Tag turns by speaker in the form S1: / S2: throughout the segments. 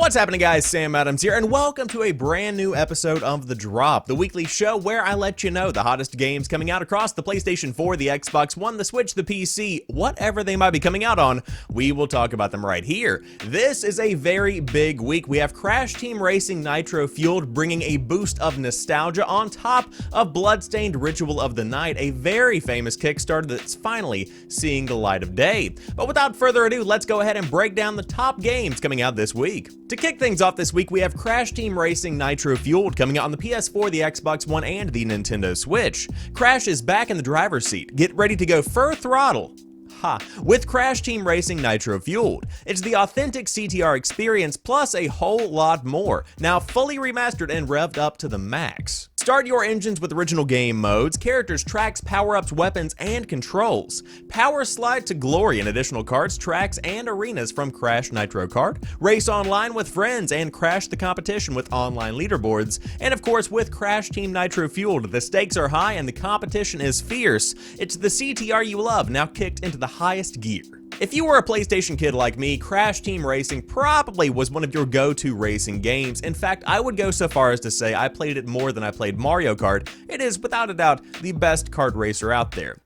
S1: What's happening, guys? Sam Adams here, and welcome to a brand new episode of The Drop, the weekly show where I let you know the hottest games coming out across the PlayStation 4, the Xbox One, the Switch, the PC, whatever they might be coming out on, we will talk about them right here. This is a very big week. We have Crash Team Racing Nitro-Fueled bringing a boost of nostalgia on top of Bloodstained Ritual of the Night, a very famous Kickstarter that's finally seeing the light of day. But without further ado, let's go ahead and break down the top games coming out this week. To kick things off this week, we have Crash Team Racing Nitro-Fueled coming out on the PS4, the Xbox One, and the Nintendo Switch. Crash is back in the driver's seat. Get ready to go full throttle. With Crash Team Racing Nitro-Fueled. It's the authentic CTR experience plus a whole lot more, now fully remastered and revved up to the max. Start your engines with original game modes, characters, tracks, power-ups, weapons, and controls. Power slide to glory in additional carts, tracks, and arenas from Crash Nitro Kart. Race online with friends and crash the competition with online leaderboards. And of course, with Crash Team Nitro-Fueled, the stakes are high and the competition is fierce. It's the CTR you love, now kicked into the highest gear. If you were a PlayStation kid like me, Crash Team Racing probably was one of your go-to racing games. In fact, I would go so far as to say I played it more than I played Mario Kart. It is, without a doubt, the best kart racer out there.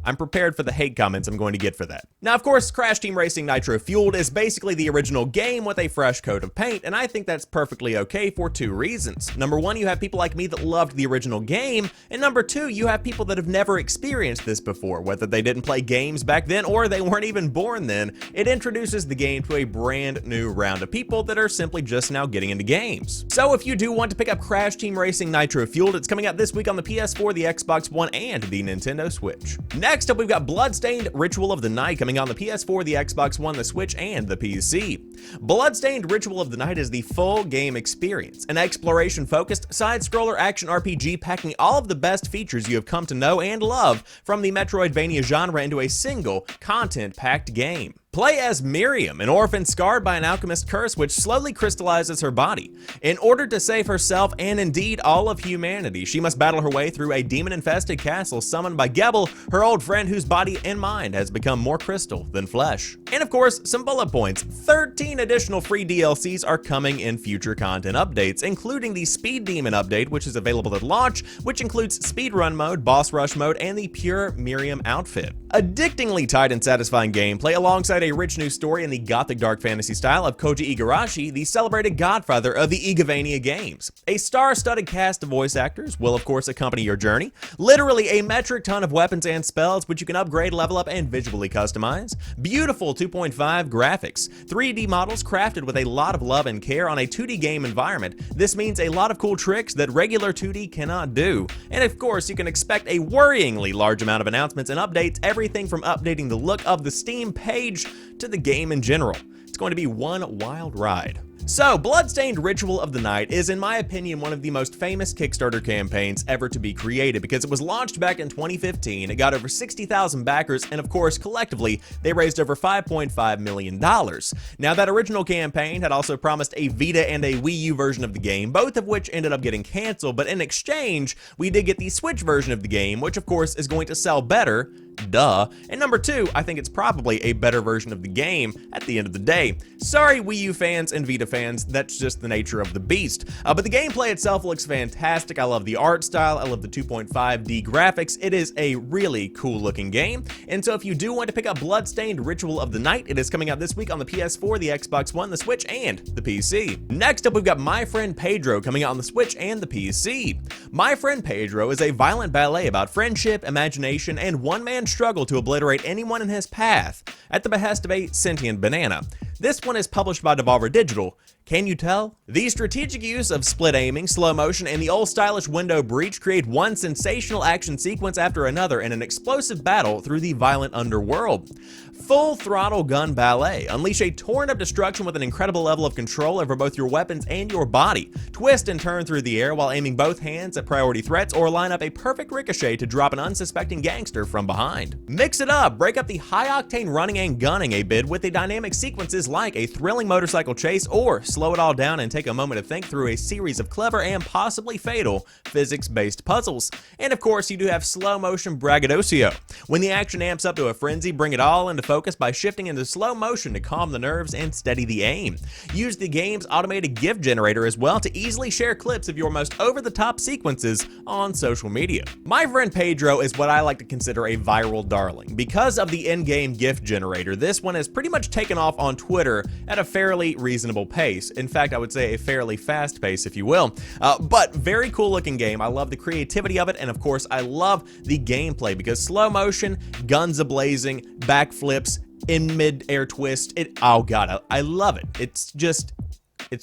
S1: I'm prepared for the hate comments I'm going to get for that. Now, of course, Crash Team Racing Nitro-Fueled is basically the original game with a fresh coat of paint, and I think that's perfectly okay for two reasons. Number one, you have people like me that loved the original game, and number two, you have people that have never experienced this before, whether they didn't play games back then or they weren't even born then. It introduces the game to a brand new round of people that are simply just now getting into games. So if you do want to pick up Crash Team Racing Nitro-Fueled, it's coming out this week on the PS4, the Xbox One, and the Nintendo Switch. Next up, we've got Bloodstained Ritual of the Night coming on the PS4, the Xbox One, the Switch, and the PC. Bloodstained Ritual of the Night is the full game experience, an exploration-focused, side-scroller action RPG packing all of the best features you have come to know and love from the Metroidvania genre into a single, content-packed game. Play as Miriam, an orphan scarred by an alchemist curse which slowly crystallizes her body. In order to save herself and indeed all of humanity, she must battle her way through a demon-infested castle summoned by Gebel, her old friend whose body and mind has become more crystal than flesh. And of course, some bullet points. 13 additional free DLCs are coming in future content updates, including the Speed Demon update, which is available at launch, which includes speedrun mode, boss rush mode, and the pure Miriam outfit. Addictingly tight and satisfying gameplay alongside a rich new story in the gothic dark fantasy style of Koji Igarashi, the celebrated godfather of the Igavania games. A star-studded cast of voice actors will of course accompany your journey. Literally a metric ton of weapons and spells which you can upgrade, level up, and visually customize. Beautiful 2.5 graphics. 3D models crafted with a lot of love and care on a 2D game environment. This means a lot of cool tricks that regular 2D cannot do. And of course, you can expect a worryingly large amount of announcements and updates, everything from updating the look of the Steam page to the game in general. It's going to be one wild ride. So, Bloodstained Ritual of the Night is, in my opinion, one of the most famous Kickstarter campaigns ever to be created because it was launched back in 2015, it got over 60,000 backers, and of course, collectively, they raised over $5.5 million. Now, that original campaign had also promised a Vita and a Wii U version of the game, both of which ended up getting canceled, but in exchange, we did get the Switch version of the game, which of course is going to sell better. Duh. And number two, I think it's probably a better version of the game at the end of the day. Sorry, Wii U fans and Vita fans, that's just the nature of the beast. But the gameplay itself looks fantastic. I love the art style. I love the 2.5D graphics. It is a really cool looking game. And so if you do want to pick up Bloodstained Ritual of the Night, it is coming out this week on the PS4, the Xbox One, the Switch, and the PC. Next up, we've got My Friend Pedro coming out on the Switch and the PC. My Friend Pedro is a violent ballet about friendship, imagination, and one-man struggle to obliterate anyone in his path at the behest of a sentient banana. This one is published by Devolver Digital. Can you tell? The strategic use of split aiming, slow motion, and the old stylish window breach create one sensational action sequence after another in an explosive battle through the violent underworld. Full throttle gun ballet. Unleash a torrent of destruction with an incredible level of control over both your weapons and your body. Twist and turn through the air while aiming both hands at priority threats, or line up a perfect ricochet to drop an unsuspecting gangster from behind. Mix it up. Break up the high-octane running and gunning a bit with the dynamic sequences like a thrilling motorcycle chase or slow slow it all down and take a moment to think through a series of clever and possibly fatal physics-based puzzles. And of course, you do have slow motion braggadocio. When the action amps up to a frenzy, bring it all into focus by shifting into slow motion to calm the nerves and steady the aim. Use the game's automated GIF generator as well to easily share clips of your most over-the-top sequences on social media. My Friend Pedro is what I like to consider a viral darling. Because of the in-game GIF generator, this one has pretty much taken off on Twitter at a fairly reasonable pace. In fact, I would say a fairly fast pace, if you will. But very cool looking game. I love the creativity of it, and of course, I love the gameplay because slow motion, guns a-blazing, backflips, in mid-air twist, oh god, I love it. It's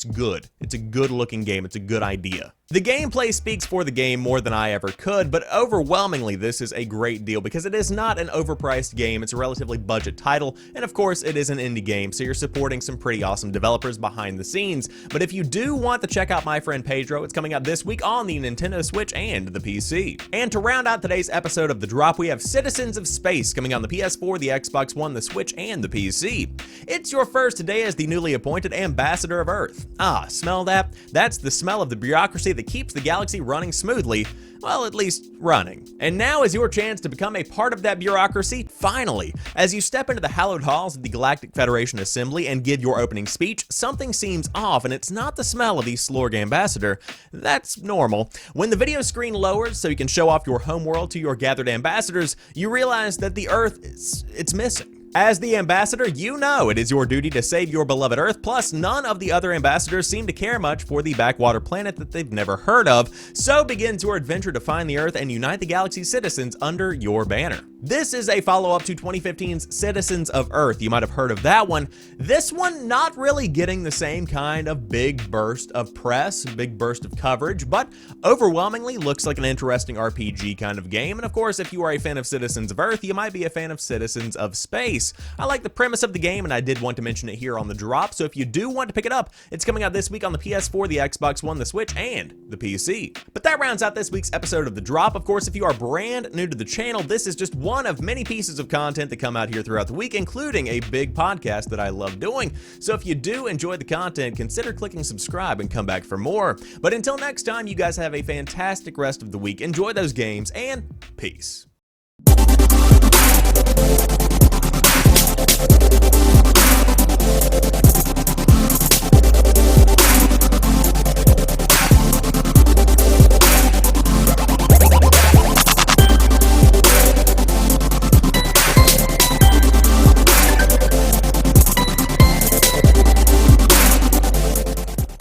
S1: good. It's a good looking game. It's a good idea. The gameplay speaks for the game more than I ever could, but overwhelmingly this is a great deal because it is not an overpriced game, it's a relatively budget title, and of course it is an indie game, so you're supporting some pretty awesome developers behind the scenes. But if you do want to check out My Friend Pedro, it's coming out this week on the Nintendo Switch and the PC. And to round out today's episode of The Drop, we have Citizens of Space coming on the PS4, the Xbox One, the Switch, and the PC. It's your first today as the newly appointed Ambassador of Earth. Ah, smell that? That's the smell of the bureaucracy that keeps the galaxy running smoothly. Well, at least running. And now is your chance to become a part of that bureaucracy, finally. As you step into the hallowed halls of the Galactic Federation Assembly and give your opening speech, something seems off, and it's not the smell of the Slorg Ambassador. That's normal. When the video screen lowers so you can show off your homeworld to your gathered ambassadors, you realize that the Earth it's missing. As the ambassador, you know it is your duty to save your beloved Earth, plus none of the other ambassadors seem to care much for the backwater planet that they've never heard of, so begins your adventure to find the Earth and unite the galaxy's citizens under your banner. This is a follow-up to 2015's Citizens of Earth. You might have heard of that one. This one not really getting the same kind of big burst of press, big burst of coverage, but overwhelmingly looks like an interesting RPG kind of game, and of course, if you are a fan of Citizens of Earth, you might be a fan of Citizens of Space. I like the premise of the game, and I did want to mention it here on The Drop, so if you do want to pick it up, it's coming out this week on the PS4, the Xbox One, the Switch, and the PC. But that rounds out this week's episode of The Drop. Of course, if you are brand new to the channel, this is just one of many pieces of content that come out here throughout the week, including a big podcast that I love doing. So if you do enjoy the content, consider clicking subscribe and come back for more. But until next time, you guys have a fantastic rest of the week. Enjoy those games, and peace.